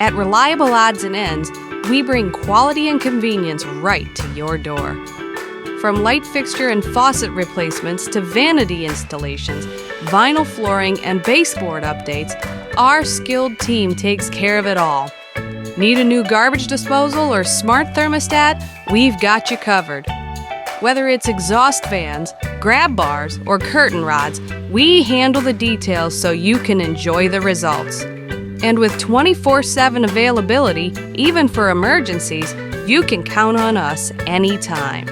At Reliable Odds and Ends, we bring quality and convenience right to your door. From light fixture and faucet replacements to vanity installations, vinyl flooring, and baseboard updates, our skilled team takes care of it all. Need a new garbage disposal or smart thermostat? We've got you covered. Whether it's exhaust fans, grab bars, or curtain rods, we handle the details so you can enjoy the results. And with 24/7 availability, even for emergencies, you can count on us anytime.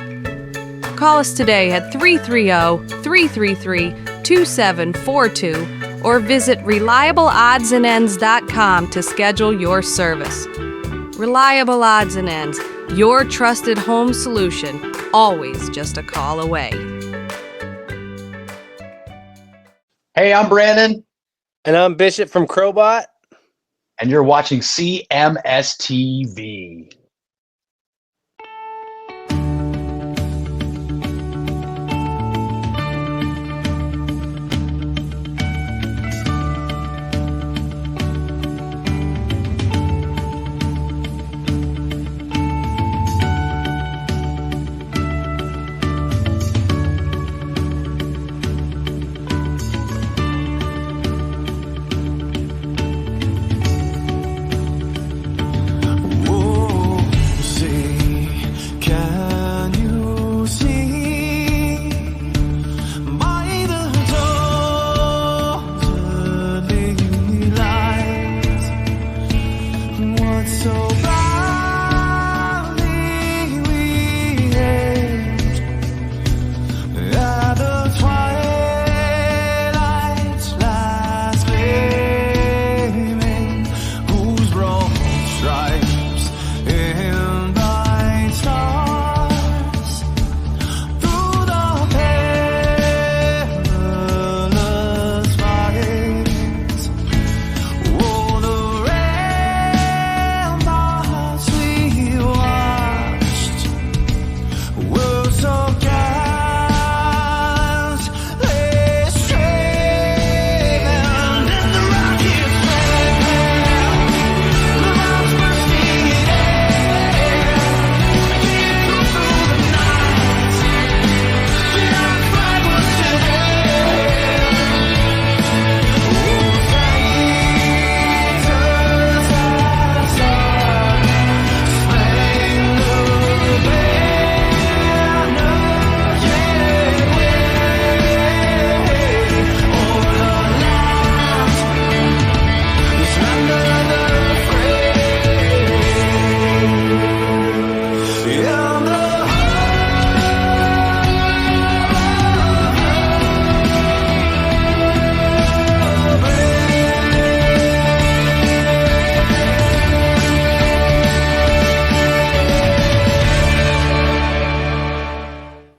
Call us today at 330-333-2742 or visit reliableoddsandends.com to schedule your service. Reliable Odds and Ends, your trusted home solution, always just a call away. Hey, I'm Brandon. And I'm Bishop from Crowbot. And you're watching CMS TV.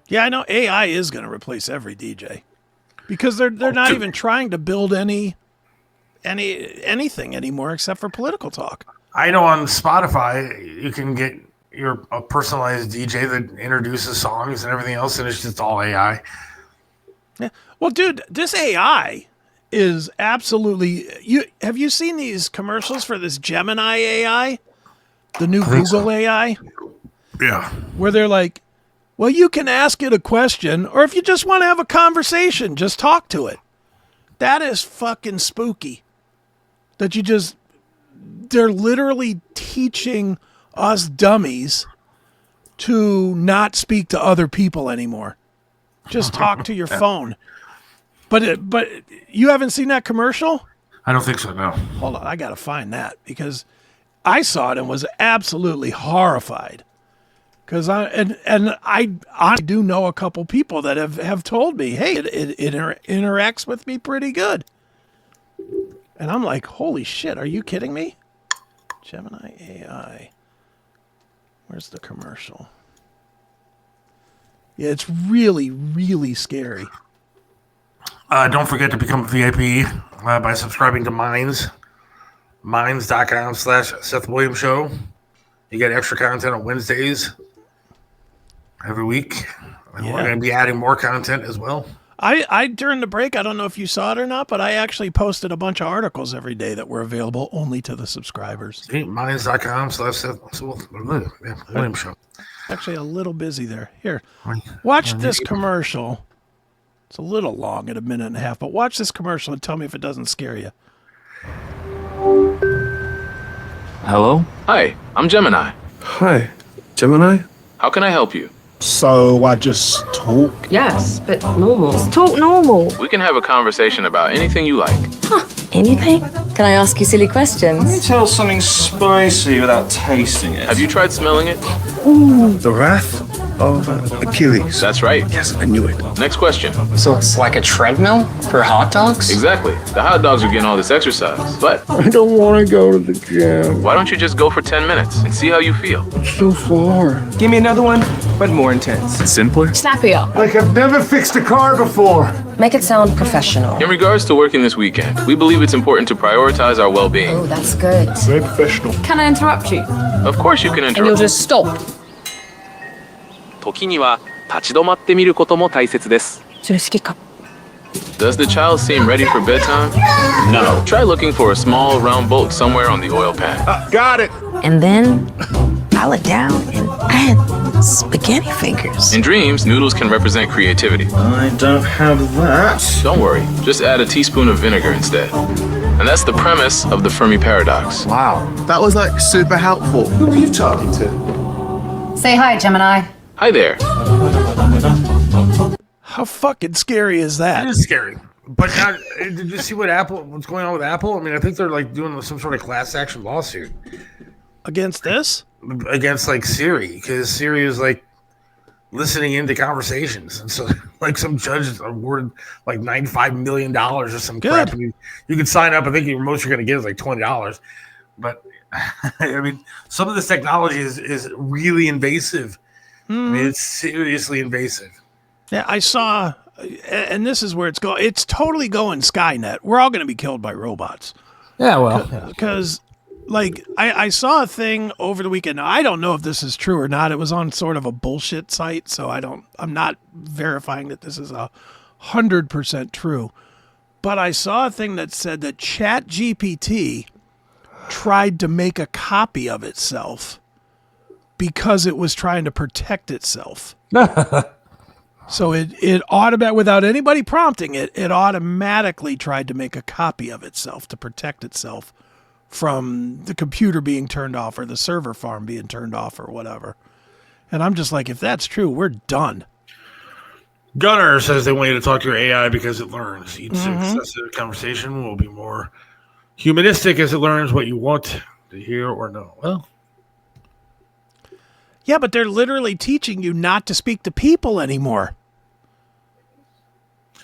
Yeah, I know AI is going to replace every DJ because they're not even trying to build anything anymore except for political talk. I know on Spotify you can get a personalized DJ that introduces songs and everything else, and it's just all AI. Yeah. Well, dude, this AI is absolutely. Have you seen these commercials for this Gemini AI, the new Google AI? Yeah, where they're like, well, you can ask it a question, or if you just want to have a conversation, just talk to it. That is fucking spooky. They're literally teaching us dummies to not speak to other people anymore. Just talk to your phone. But you haven't seen that commercial? I don't think so, no. Hold on, I got to find that because I saw it and was absolutely horrified. Because I do know a couple people that have told me, hey, it interacts with me pretty good. And I'm like, holy shit, are you kidding me? Gemini AI. Where's the commercial? Yeah, it's really, really scary. Don't forget to become a VIP by subscribing to Minds. Minds.com/Seth Williams Show. You get extra content on Wednesdays every week. And we're going to be adding more content as well. I during the break, I don't know if you saw it or not, but I actually posted a bunch of articles every day that were available only to the subscribers. Minds.com/Seth Williams Show. Actually, a little busy there. Here, watch this commercial. It's a little long at a minute and a half, but watch this commercial and tell me if it doesn't scare you. Hello? Hi, I'm Gemini. Hi, Gemini? How can I help you? So I just talk? Yes, but normal. Just talk normal. We can have a conversation about anything you like. Anything? Can I ask you silly questions? Tell something spicy without tasting it. Have you tried smelling it? The Wrath of Achilles. That's right. Yes, I knew it. Next question. So it's like a treadmill for hot dogs? Exactly. The hot dogs are getting all this exercise, but I don't want to go to the gym. why don't you just go for 10 minutes and see how you feel? It's so far. Give me another one, but more intense. Simpler? Snappier. Like I've never fixed a car before. Make it sound professional. In regards to working this weekend, we believe it's important to prioritize our well-being. Oh, that's good. Very professional. Can I interrupt you? Of course you can And you'll interrupt. just stop. 時には立ち止まってみることも大切です。それ好きか。 Does the child seem ready for bedtime? No. Try looking for a small round bolt somewhere on the oil pan. Got it. And then pile it down and add spaghetti fingers. In dreams, noodles can represent creativity. I don't have that. Don't worry, just add a teaspoon of vinegar instead. And that's the premise of the Fermi paradox. Wow, that was like super helpful. Who are you talking to? Say hi, Gemini. Hi there. How fucking scary is It that? is scary. But now, did you see what's going on with Apple? I mean, I think they're like doing some sort of class action lawsuit Against this? against like Siri, because Siri is like listening into conversations, and so like some judge awarded like $95 million or some crap. And you can sign up. I think the most you're going to get is like $20. But I mean, some of this technology is really invasive. I mean, it's seriously invasive. Yeah, I saw, and this is where it's going. It's totally going Skynet. We're all going to be killed by robots. Yeah, well, Because, like, I saw a thing over the weekend. Now, I don't know if this is true or not. It was on sort of a bullshit site, so I'm not verifying that this is 100% true. But I saw a thing that said that ChatGPT tried to make a copy of itself because it was trying to protect itself. So it without anybody prompting it, it automatically tried to make a copy of itself to protect itself from the computer being turned off or the server farm being turned off or whatever. And I'm just like, if that's true, we're done. Gunner says they want you to talk to your AI because it learns. Each successive conversation will be more humanistic as it learns what you want to hear or know. Well, yeah, but they're literally teaching you not to speak to people anymore.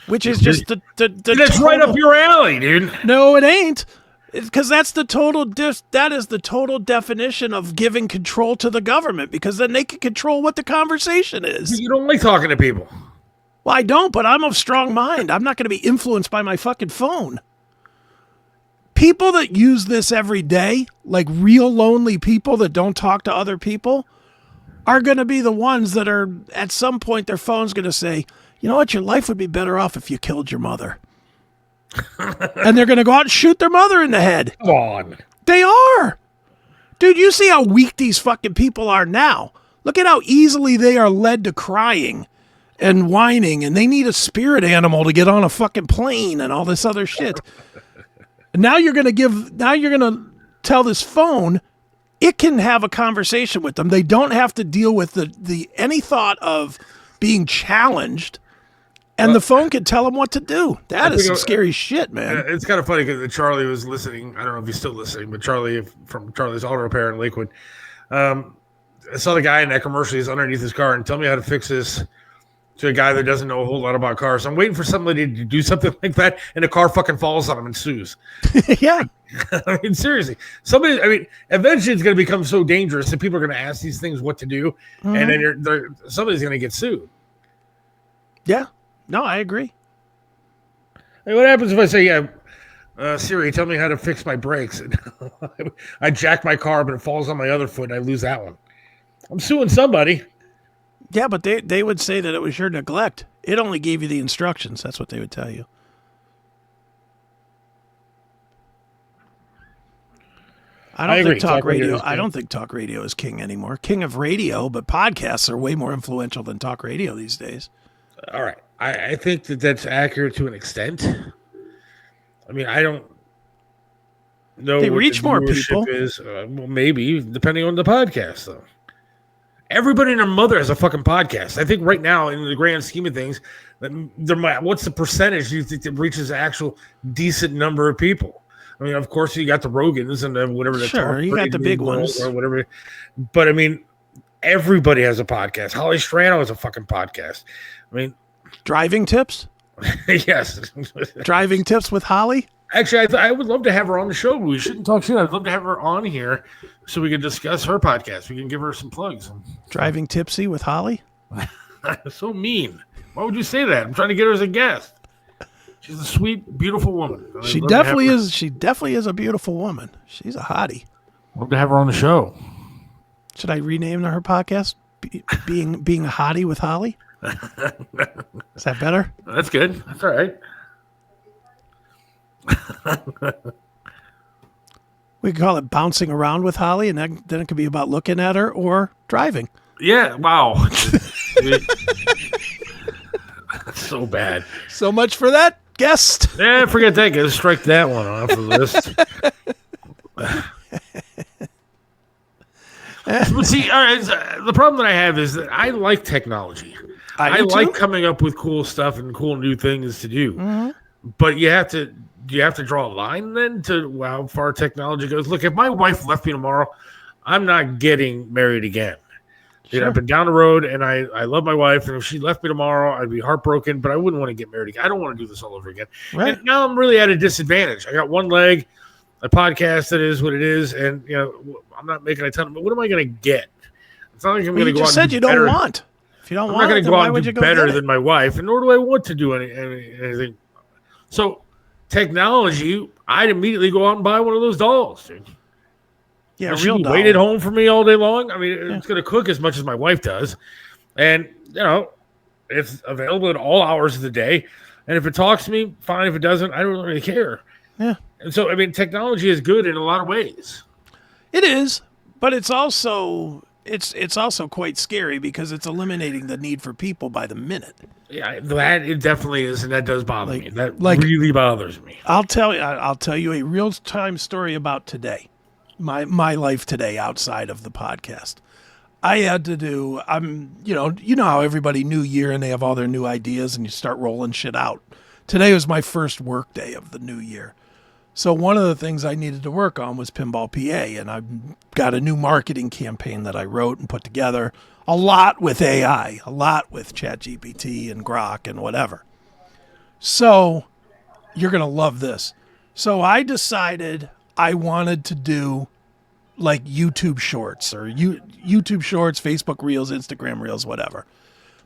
Which is just the that's right up your alley, dude. No, it ain't. Because that's the total that is the total definition of giving control to the government, because then they can control what the conversation is. You don't like talking to people. Well, I don't, but I'm of strong mind. I'm not going to be influenced by my fucking phone. People that use this every day, like real lonely people that don't talk to other people, are going to be the ones that are, at some point, their phone's going to say, you know what, your life would be better off if you killed your mother. And they're going to go out and shoot their mother in the head. Come on. They are. Dude, you see how weak these fucking people are now. Look at how easily they are led to crying and whining, and they need a spirit animal to get on a fucking plane and all this other shit. And now you're going to tell this phone it can have a conversation with them. They don't have to deal with the any thought of being challenged. And the phone can tell them what to do. That is some scary shit, man. It's kind of funny because Charlie was listening. I don't know if he's still listening, but Charlie from Charlie's Auto Repair in Lakewood. I saw the guy in that commercial. He's underneath his car and tell me how to fix this to a guy that doesn't know a whole lot about cars. I'm waiting for somebody to do something like that, and the car fucking falls on him and sues. Yeah. I mean, seriously. Eventually it's going to become so dangerous that people are going to ask these things what to do, and then somebody's going to get sued. Yeah. No, I agree. Hey, what happens if I say, Siri, tell me how to fix my brakes? And I jack my car, but it falls on my other foot, and I lose that one. I'm suing somebody. Yeah, but they would say that it was your neglect. It only gave you the instructions. That's what they would tell you. I agree. think talk radio. is I don't think talk radio is king anymore. King of radio, but podcasts are way more influential than talk radio these days. All right. I think that's accurate to an extent. I mean, I don't know. They what reach the more viewership people. Is. Well, maybe, depending on the podcast, though. Everybody and their mother has a fucking podcast. I think right now, in the grand scheme of things, what's the percentage you think that reaches an actual decent number of people? I mean, of course, you got the Rogans and whatever. Sure, you got the big ones or whatever. But I mean, everybody has a podcast. Holly Strano has a fucking podcast. I mean, driving tips. Yes, driving tips with Holly. Actually, I would love to have her on the show. We shouldn't talk shit. I'd love to have her on here so we can discuss her podcast. We can give her some plugs. Driving tipsy with Holly. So mean. Why would you say that? I'm trying to get her as a guest. She's a sweet, beautiful woman. She definitely is. She definitely is a beautiful woman. She's a hottie. Love to have her on the show. Should I rename her podcast? Being a hottie with Holly. Is that better? That's good. That's all right. We could call it bouncing around with Holly, and then it could be about looking at her or driving. Yeah. Wow. That's so bad. So much for that guest. Yeah, forget that. Just strike that one off the list. But see, all right, the problem that I have is that I like technology. I like coming up with cool stuff and cool new things to do. Mm-hmm. But you have to draw a line then to how far technology goes. Look, if my wife left me tomorrow, I'm not getting married again. Sure. I've been down the road, and I love my wife, and if she left me tomorrow, I'd be heartbroken, but I wouldn't want to get married again. I don't want to do this all over again. Right. And now I'm really at a disadvantage. I got one leg, a podcast that is what it is, and I'm not making a ton. But what am I going to get? It's not like I'm going to go out. You just said you don't want. If you don't want, I'm not going to go out and do better than my wife, and nor do I want to do anything. So technology, I'd immediately go out and buy one of those dolls, dude. Yeah, she'll wait at home for me all day long. I mean, it's going to cook as much as my wife does. And, it's available at all hours of the day. And if it talks to me, fine. If it doesn't, I don't really care. Yeah. And so, I mean, technology is good in a lot of ways. It is, but it's also quite scary because it's eliminating the need for people by the minute. Yeah, that it definitely is, and that does bother me. That really bothers me. I'll tell you a real-time story about today. My life today outside of the podcast. I had to do, you know how everybody New Year and they have all their new ideas and you start rolling shit out. Today was my first work day of the new year. So one of the things I needed to work on was Pinball PA, and I've got a new marketing campaign that I wrote and put together, a lot with AI, a lot with ChatGPT and Grok and whatever. So you're going to love this. So I decided I wanted to do like YouTube Shorts or YouTube Shorts, Facebook Reels, Instagram Reels, whatever.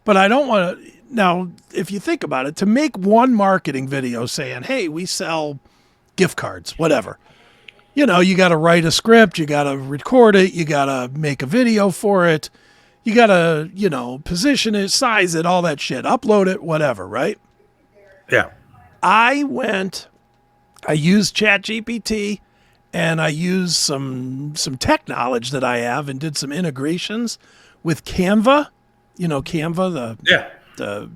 But I don't want to. Now, if you think about it, to make one marketing video saying, hey, we sell gift cards, whatever. You got to write a script, you got to record it, you got to make a video for it, you got to, position it, size it, all that shit, upload it, whatever, right? Yeah. I used ChatGPT and I used some tech knowledge that I have and did some integrations with Canva. Canva, the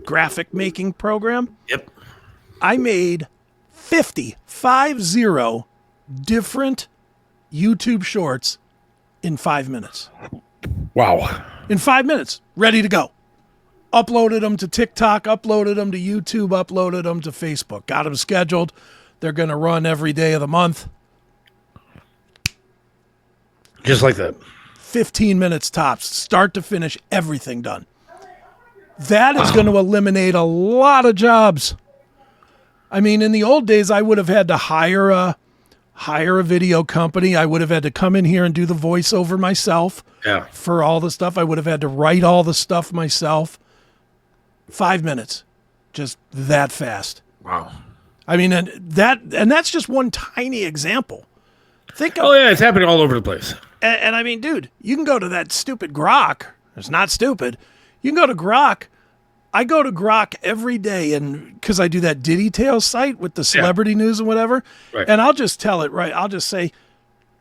graphic making program. Yep. I made 50 different YouTube shorts in 5 minutes. Wow. In 5 minutes, ready to go. Uploaded them to TikTok, uploaded them to YouTube, uploaded them to Facebook. Got them scheduled. They're going to run every day of the month. Just like that. 15 minutes tops, start to finish, everything done. That is going to eliminate a lot of jobs. I mean, in the old days, I would have had to hire a video company. I would have had to come in here and do the voiceover myself for all the stuff. I would have had to write all the stuff myself. 5 minutes, just that fast. Wow. I mean, and that's just one tiny example. It's happening all over the place. And I mean, dude, you can go to that stupid Grok. It's not stupid. You can go to Grok I go to Grok every day, and because I do that Diddy Tales site with the celebrity news and whatever, and I'll just tell it right. I'll just say,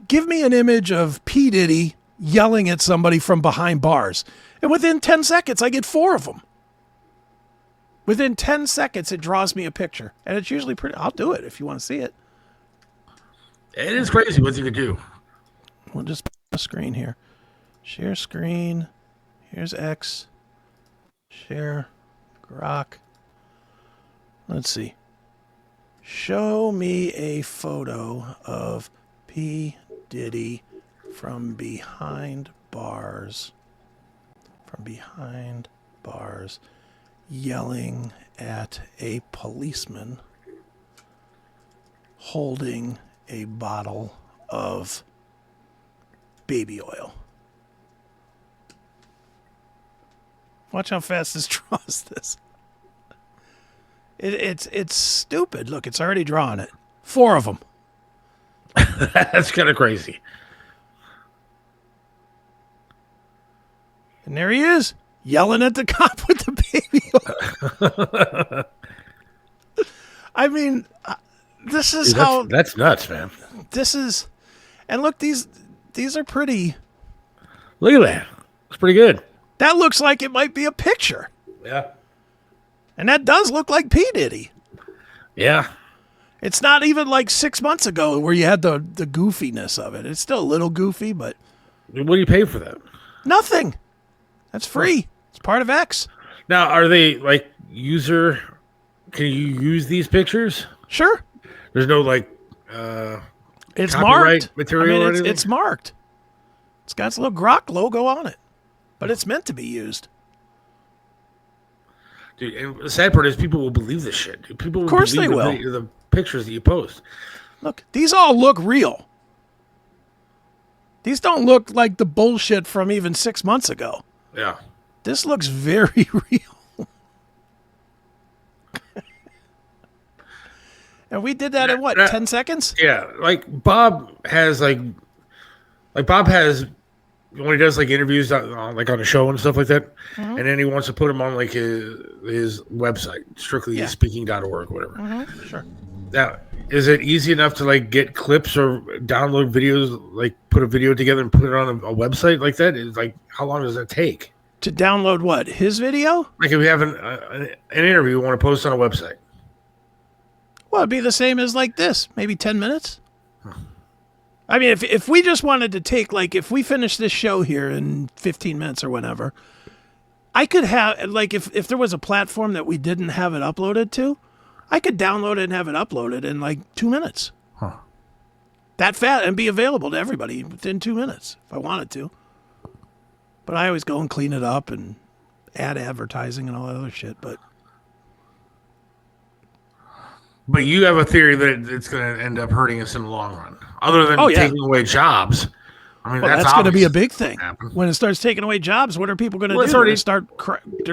give me an image of P. Diddy yelling at somebody from behind bars. And within 10 seconds, I get 4 of them. Within 10 seconds, it draws me a picture. And it's usually pretty. I'll do it if you want to see it. It is crazy what you can do. We'll just put a screen here. Share screen. Here's X. Share. Grok. Let's see. Show me a photo of P. Diddy from behind bars. From behind bars. Yelling at a policeman holding a bottle of baby oil. Watch how fast this draws this. It's stupid. Look, it's already drawn it. 4 of them. That's kind of crazy. And there he is, yelling at the cop with the baby oil. I mean, this is how... That's nuts, man. This is... And look, these are pretty... Look at that. It's pretty good. That looks like it might be a picture. Yeah. And that does look like P. Diddy. Yeah. It's not even like 6 months ago where you had the goofiness of it. It's still a little goofy, but... What do you pay for that? Nothing. That's free. It's part of X. Now, are they like user? Can you use these pictures? Sure. There's no like it's copyright marked. material. I mean, or anything? it's marked. It's got its little Grok logo on it, but it's meant to be used. Dude, and the sad part is people will believe this shit. Dude. People will of course believe they will. The pictures that you post. Look, these all look real. These don't look like the bullshit from even 6 months ago. Yeah. This looks very real. And we did that in what, 10 seconds? Yeah, like Bob has when he does like interviews on a show and stuff like that, and then he wants to put them on like his website, strictlyspeaking.org or whatever. Sure. Now, is it easy enough to like get clips or download videos, like put a video together and put it on a website like that? Is like, how long does that take? To download what? His video? Like if we have an interview we want to post on a website. Well, it'd be the same as like this, maybe 10 minutes. I mean, if we just wanted to take, like, if we finish this show here in 15 minutes or whatever, I could have, like, if there was a platform that we didn't have it uploaded to, I could download it and have it uploaded in like 2 minutes. Huh. That fast, and be available to everybody within 2 minutes if I wanted to. But I always go and clean it up and add advertising and all that other shit. But you have a theory that it's going to end up hurting us in the long run, other than taking away jobs. I mean, that's going to be a big thing. When it starts taking away jobs, what are people going to do? They're going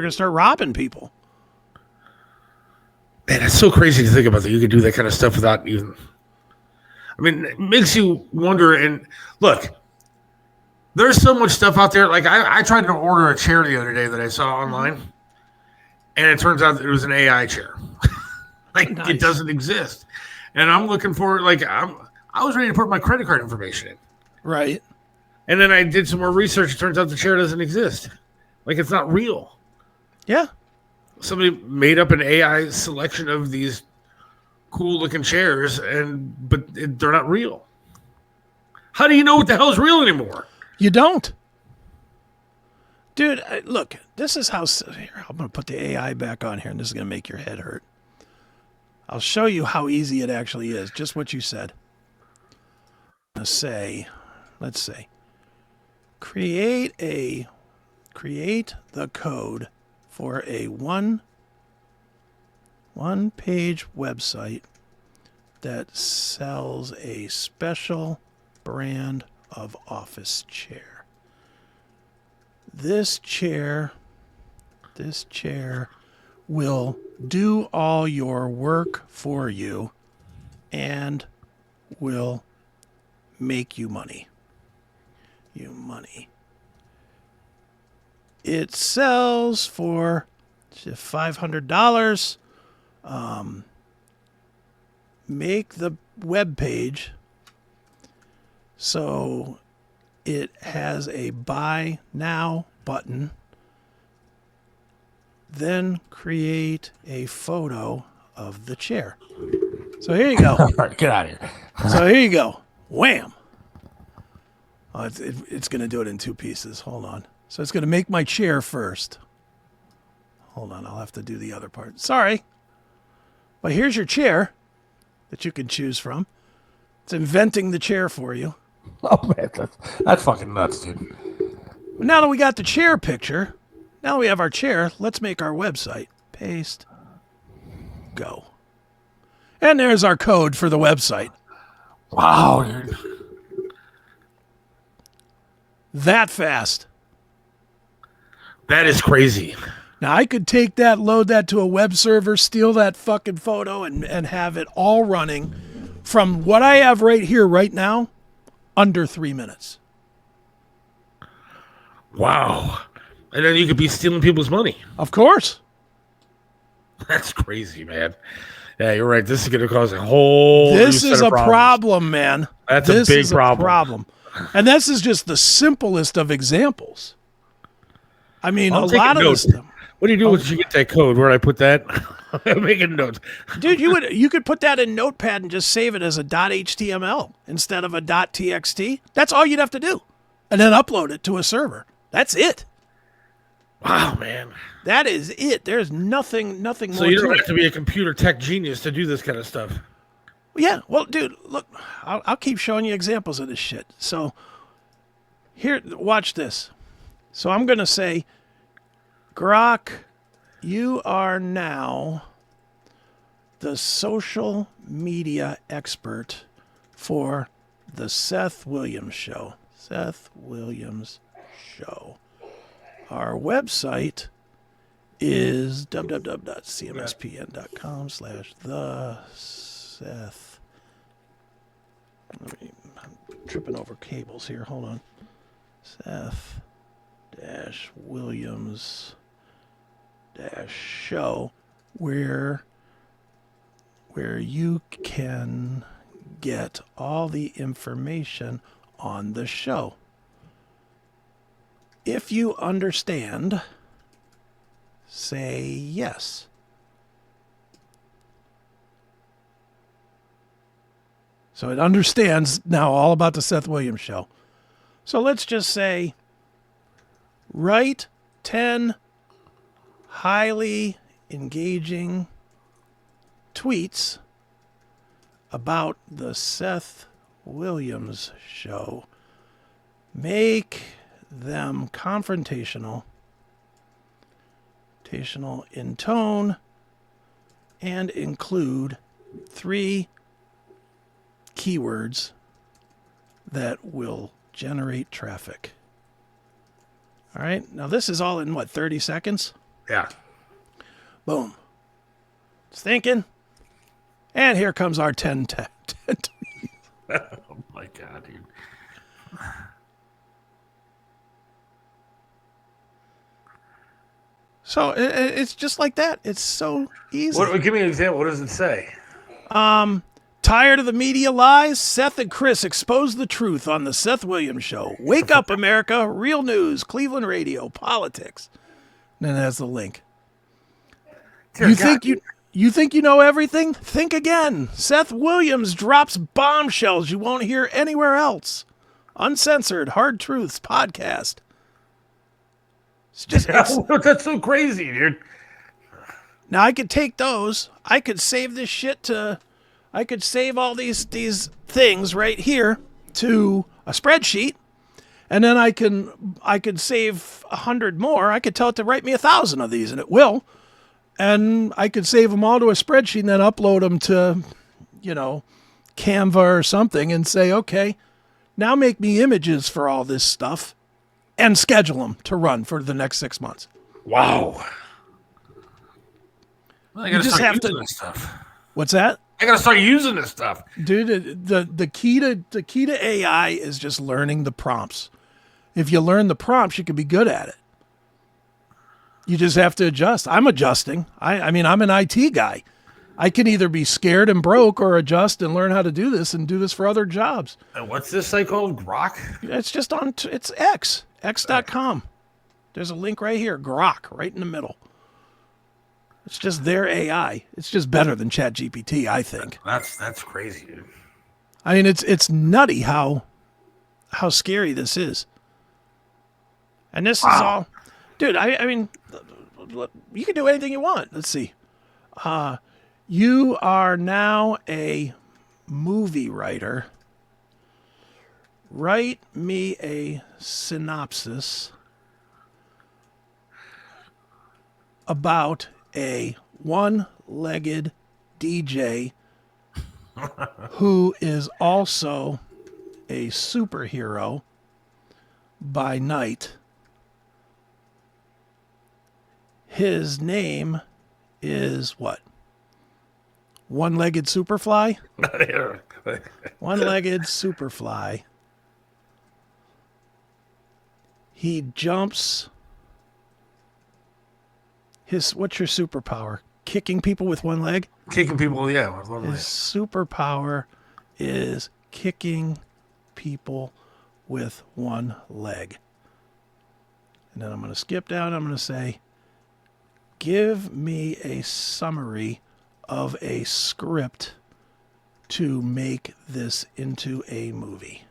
to start robbing people. Man, it's so crazy to think about that. You could do that kind of stuff without even. I mean, it makes you wonder. And look, there's so much stuff out there. Like I tried to order a chair the other day that I saw online, and it turns out that it was an AI chair. Nice. It doesn't exist, and I'm looking for I was ready to put my credit card information in. Right. And then I did some more research. It turns out the chair doesn't exist. Like it's not real. Yeah. Somebody made up an AI selection of these cool looking chairs, but they're not real. How do you know what the hell is real anymore? You don't. Dude, look, this is how... Here, I'm going to put the AI back on here, and this is going to make your head hurt. I'll show you how easy it actually is, just what you said. Let's say, create the code for a one-page website that sells a special brand of office chair. This chair will do all your work for you and will make you money. It sells for $500. Make the web page so it has a buy now button. Then create a photo of the chair. So here you go. All right, get out of here. So here you go. Wham. Oh, it's going to do it in two pieces. Hold on. So it's going to make my chair first. Hold on. I'll have to do the other part. Sorry. But here's your chair that you can choose from. It's inventing the chair for you. Oh, man, that's fucking nuts, dude. But now that we got the chair picture, now that we have our chair, let's make our website. Paste. Go. And there's our code for the website. Wow, dude. That fast. That is crazy. Now, I could take that, load that to a web server, steal that fucking photo, and have it all running from what I have right here, right now, under 3 minutes. Wow. And then you could be stealing people's money. Of course. That's crazy, man. Yeah, you're right. This is going to cause a whole This new is set a of problems. problem, man. That's a big problem. And this is just the simplest of examples. I mean, I'll a take lot of note. this stuff. What do you do once you get that code? Where do I put that? I'm making notes. Dude, you could put that in Notepad and just save it as a .html instead of a .txt. That's all you'd have to do. And then upload it to a server. That's it. Wow, man. That is it. There's nothing more So you to don't it. have to be a computer tech genius to do this kind of stuff. Yeah, well, dude, look, I'll keep showing you examples of this shit. So here, watch this. So I'm going to say, Grok, you are now the social media expert for the Seth Williams Show. Seth Williams Show. Our website is www.cmspn.com/the-Seth. I'm tripping over cables here. Hold on. Seth-Williams-Show, where you can get all the information on the show. If you understand, say yes. So it understands now all about the Seth Williams Show. So let's just say, write 10 highly engaging tweets about the Seth Williams Show. Make them confrontational in tone, and include 3 keywords that will generate traffic. All right. Now this is all in what, 30 seconds? Yeah. Boom. It's thinking. And here comes our 10 tweets. Oh my God, dude. So it's just like that. It's so easy. Give me an example. What does it say? Tired of the media lies? Seth and Chris expose the truth on the Seth Williams Show. Wake up, America. Real news. Cleveland radio. Politics. And then it has the link. You think you know everything? Think again. Seth Williams drops bombshells you won't hear anywhere else. Uncensored Hard Truths podcast. It's just That's so crazy, dude. now I could take those. I could save this shit to. I could save all these things right here to a spreadsheet, and then I could save 100 more. I could tell it to write me 1,000 of these, and it will. And I could save them all to a spreadsheet and then upload them to, Canva or something and say, okay, now make me images for all this stuff and schedule them to run for the next 6 months. Wow. Well, I gotta just start have using to- this stuff. What's that? I gotta start using this stuff. Dude, the key to AI is just learning the prompts. If you learn the prompts, you can be good at it. You just have to adjust. I'm adjusting. I mean, I'm an IT guy. I can either be scared and broke or adjust and learn how to do this and do this for other jobs. And what's this site called? Grok? It's just on, it's X, x.com. There's a link right here, Grok, right in the middle. It's just their AI. It's just better than ChatGPT, I think. That's crazy, dude. I mean, it's nutty how scary this is. And this is all, dude, I mean, you can do anything you want. Let's see. You are now a movie writer. Write me a synopsis about a one-legged DJ who is also a superhero by night. His name is what? One-legged Superfly? One-legged Superfly. He jumps. What's your superpower? Kicking people with one leg? Kicking people, yeah, with one leg. His superpower is kicking people with one leg. And then I'm going to skip down. I'm going to say, give me a summary of a script to make this into a movie.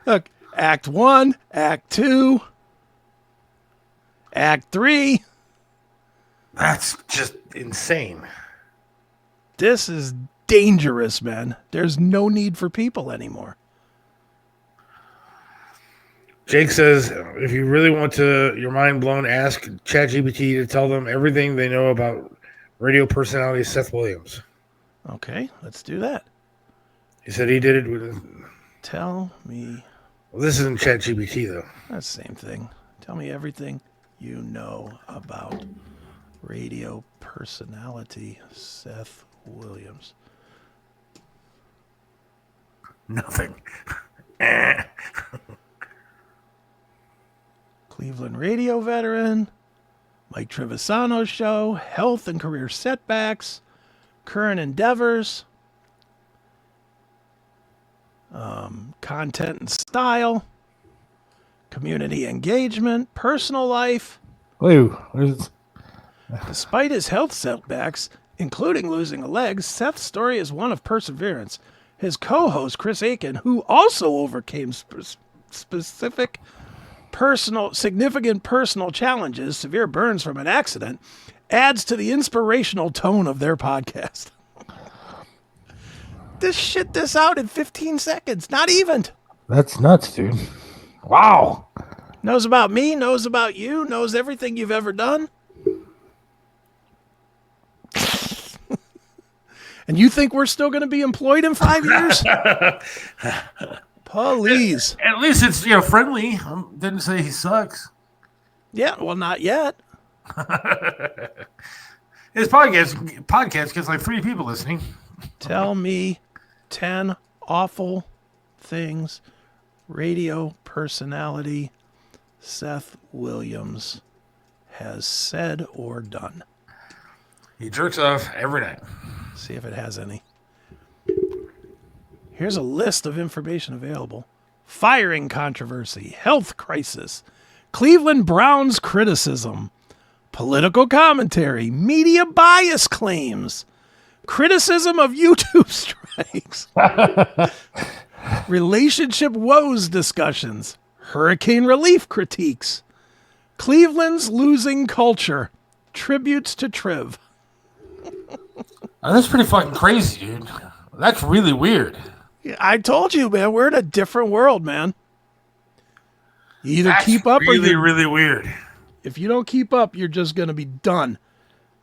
Look, Act 1, Act 2, Act 3. That's just insane. This is dangerous, man. There's no need for people anymore. Jake says, if you really want your mind blown, ask ChatGPT to tell them everything they know about radio personality Seth Williams. Okay, let's do that. He said he did it with... Tell me... Well, this isn't ChatGPT, though. That's the same thing. Tell me everything you know about radio personality Seth Williams. Nothing. Cleveland radio veteran, Mike Trevisano's show, health and career setbacks, current endeavors, content and style, community engagement, personal life. Despite his health setbacks, including losing a leg, Seth's story is one of perseverance. His co-host, Chris Aiken, who also overcame significant personal challenges, severe burns from an accident, adds to the inspirational tone of their podcast. This out in 15 seconds. Not even. That's nuts, dude. Wow. Knows about me, knows about you, knows everything you've ever done. And you think we're still going to be employed in 5 years? Please. At least it's friendly. Didn't say he sucks. Yeah, well, not yet. His podcast gets like 3 people listening. Tell me 10 awful things radio personality Seth Williams has said or done. He jerks off every night. See if it has any. Here's a list of information available. Firing controversy, health crisis, Cleveland Browns criticism, political commentary, media bias claims, criticism of YouTube strikes, relationship woes discussions, hurricane relief critiques, Cleveland's losing culture, tributes to Triv. That's pretty fucking crazy, dude. That's really weird. I told you, man, we're in a different world, man. You either keep up or you're really weird. If you don't keep up, you're just going to be done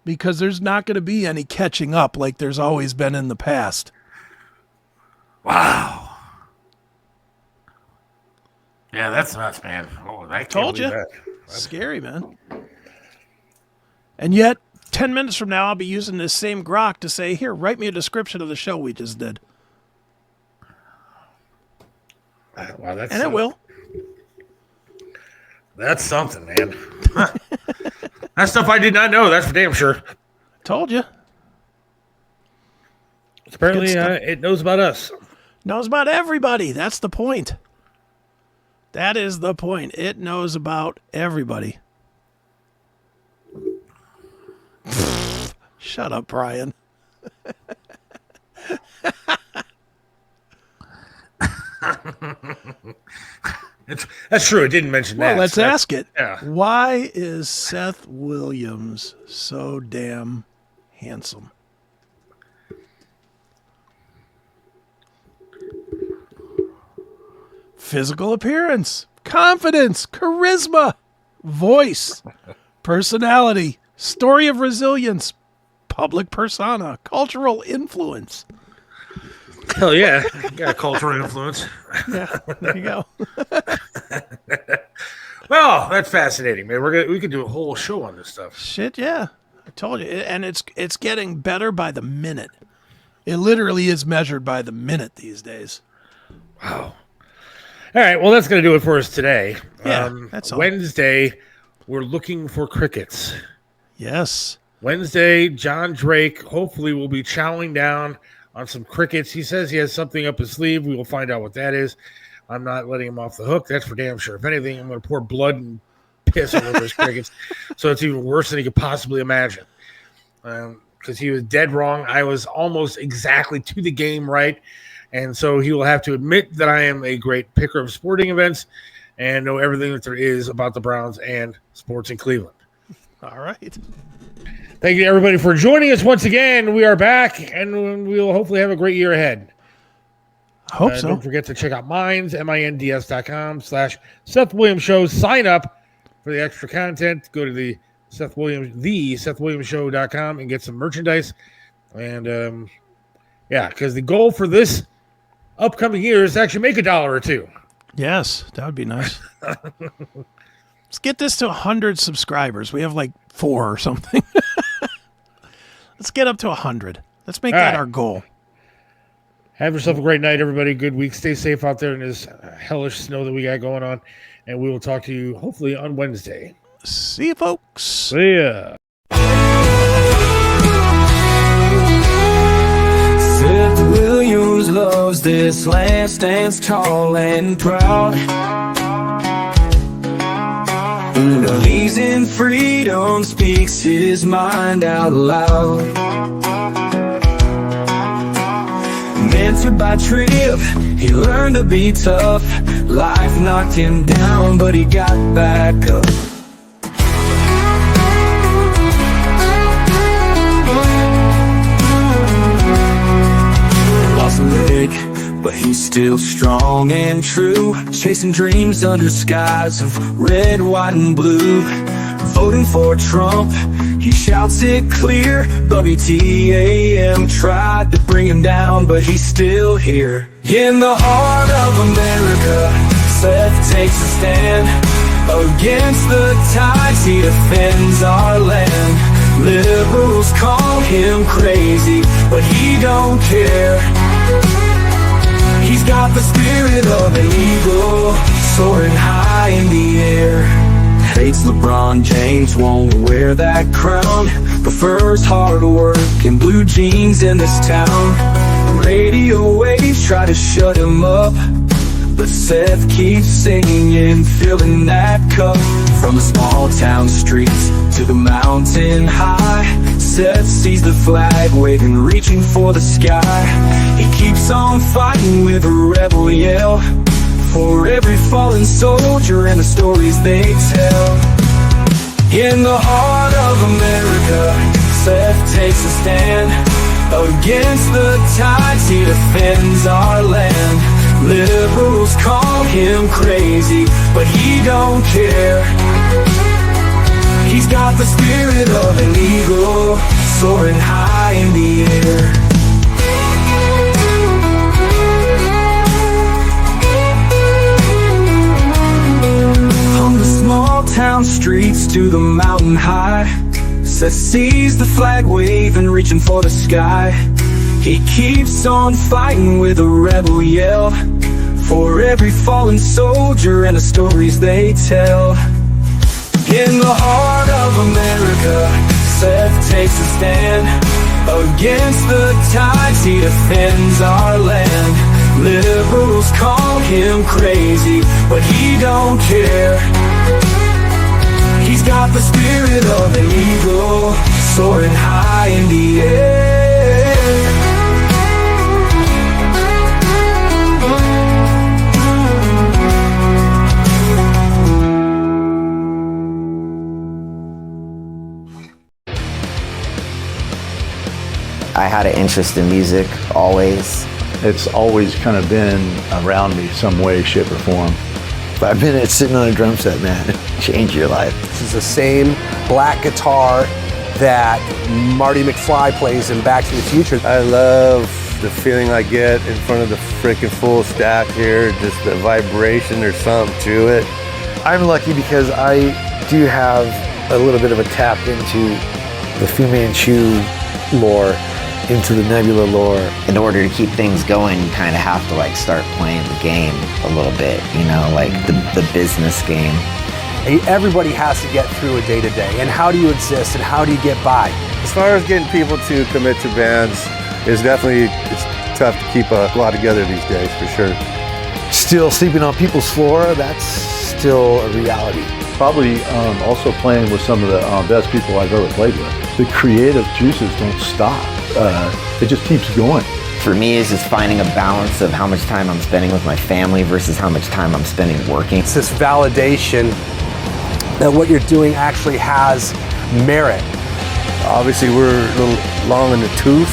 because there's not going to be any catching up like there's always been in the past. Wow. Yeah, that's nuts, man. Oh, I told you. Scary, man. And yet, 10 minutes from now, I'll be using this same grok to say, here, write me a description of the show we just did. Wow, that's and it will. That's something, man. That's stuff I did not know. That's for damn sure. Told you. Apparently, it knows about us. Knows about everybody. That's the point. That is the point. It knows about everybody. Shut up, Brian. That's true. It didn't mention that. Well, let's ask it. Yeah. Why is Seth Williams so damn handsome? Physical appearance, confidence, charisma, voice, personality, story of resilience, public persona, cultural influence. Hell yeah. Got a cultural influence. Yeah, there you go. Well, that's fascinating, man. We could do a whole show on this stuff. Shit, yeah. I told you. And it's getting better by the minute. It literally is measured by the minute these days. Wow. All right, well, that's going to do it for us today. Yeah, that's all. Wednesday, we're looking for crickets. Yes. Wednesday, John Drake hopefully will be chowing down on some crickets. He says he has something up his sleeve. We will find out what that is. I'm not letting him off the hook. That's for damn sure. If anything, I'm going to pour blood and piss all over his crickets, so it's even worse than he could possibly imagine. Because he was dead wrong. I was almost exactly to the game right. And so he will have to admit that I am a great picker of sporting events and know everything that there is about the Browns and sports in Cleveland. All right. Thank you, everybody, for joining us once again. We are back, and we'll hopefully have a great year ahead. I hope so. Don't forget to check out minds.com/Seth Williams Show. Sign up for the extra content. Go to the SethWilliamsShow.com and get some merchandise. And, yeah, because the goal for this upcoming year is to actually make $1 or $2. Yes, that would be nice. Let's get this to 100 subscribers. We have like 4 or something. Let's get up to 100. Let's make that our goal. Have yourself a great night, everybody. Good week. Stay safe out there in this hellish snow that we got going on. And we will talk to you hopefully on Wednesday. See you, folks. See ya. Seth Williams loves this land, stands tall and proud. Believes in freedom, speaks his mind out loud. Mentored by Trip, he learned to be tough. Life knocked him down, but he got back up. Lost a leg, but he's still strong and true. Chasing dreams under skies of red, white, and blue. Voting for Trump, he shouts it clear. WTAM tried to bring him down, but he's still here. In the heart of America, Seth takes a stand. Against the tides, he defends our land. Liberals call him crazy, but he don't care. He's got the spirit of an eagle, soaring high in the air. Hates LeBron James, won't wear that crown. Prefers hard work and blue jeans in this town. Radio waves try to shut him up, but Seth keeps singing, filling that cup. From the small town streets to the mountain high, Seth sees the flag waving, reaching for the sky. He keeps on fighting with a rebel yell, for every fallen soldier and the stories they tell. In the heart of America, Seth takes a stand. Against the tides, he defends our land. Liberals call him crazy, but he don't care. He's got the spirit of an eagle, soaring high in the air. From the small town streets to the mountain high, Seth sees the flag waving, reaching for the sky. He keeps on fighting with a rebel yell, for every fallen soldier and the stories they tell. In the heart of America, Seth takes a stand. Against the tides, he defends our land. Liberals call him crazy, but he don't care. He's got the spirit of an eagle, soaring high in the air. I had an interest in music, always. It's always kind of been around me some way, shape, or form. 5 minutes sitting on a drum set, man, change your life. This is the same black guitar that Marty McFly plays in Back to the Future. I love the feeling I get in front of the freaking full stack here, just the vibration or something to it. I'm lucky because I do have a little bit of a tap into the Fu Manchu lore, into the Nebula lore. In order to keep things going, you kind of have to like start playing the game a little bit, you know, like the business game. Everybody has to get through a day-to-day, and how do you exist and how do you get by? As far as getting people to commit to bands, it's tough to keep a lot together these days, for sure. Still sleeping on people's floor, that's still a reality. Probably also playing with some of the best people I've ever played with. The creative juices don't stop. It just keeps going. For me, it's just finding a balance of how much time I'm spending with my family versus how much time I'm spending working. It's this validation that what you're doing actually has merit. Obviously, we're a little long in the tooth,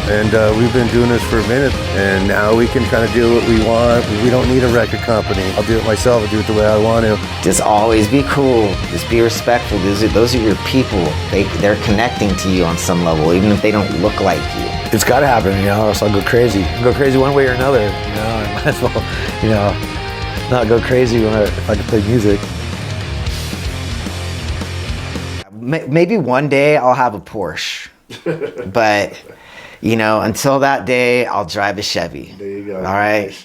and we've been doing this for a minute, and now we can kind of do what we want. We don't need a record company. I'll do it myself. I'll do it the way I want to. Just always be cool. Just be respectful. Those are your people. They're connecting to you on some level, even if they don't look like you. It's got to happen, you know, or else I'll go crazy. I'll go crazy one way or another, you know. I might as well, you know, not go crazy if I can play music. Maybe one day I'll have a Porsche, but, you know, until that day, I'll drive a Chevy. There you go. All right?